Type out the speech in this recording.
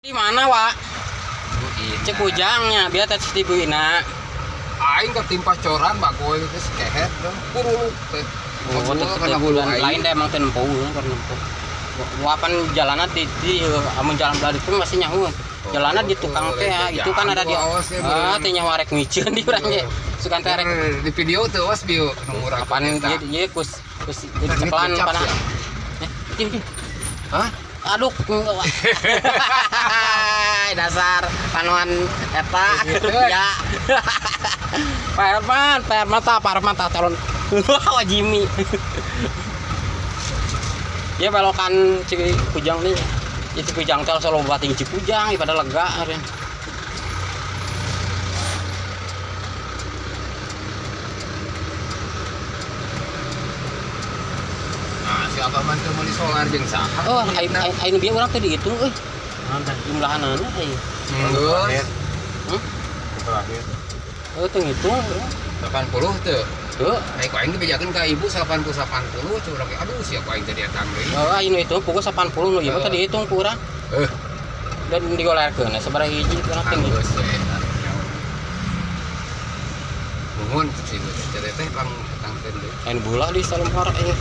Di mana, Wak? Cek ujangnya, biar tes di buina. Aing ketimpa coran Mbak Koy geus kehet dong. Kuruluk teh. Oh, tetep bulan lain deh emang teu nempuh keur nempuh. Wapan jalanan di amun jalan beladi pun masih nyaho. Jalanan di tukang teh itu kan ada di teh nyaho arek miceun di urang ge. Sukan teh arek di video tuh was bio murah. Apaan ieu kus ceplan pana. Hah? Aduh. Dasar panuan eta ya. Pak Herman calon wah Jimmy. Ya belokan Cikujang nih. Ya Cikujang teh solo bating Cikujang pada lega aren. Nah, si Abah mah teu meuli solar jeung saha. Oh, ayeuna bieu urang teh dihitung euy. Jumlahanana euy. Geus. Terakhir. Oh, teu ngitung urang. 80 teu. Tuh. Aing aing dibejakeun ka ibu 80 curang aduh sia aing teh datang deui. Oh, ayeuna itu pukul 80 nu ieu teh dihitung ku urang. Dan digolerkeun sabaraha hiji urang teh Geus we. Nuhun sih teh teh lang tangkeun deui. Ayeuna bula di Salem Hara Heuh.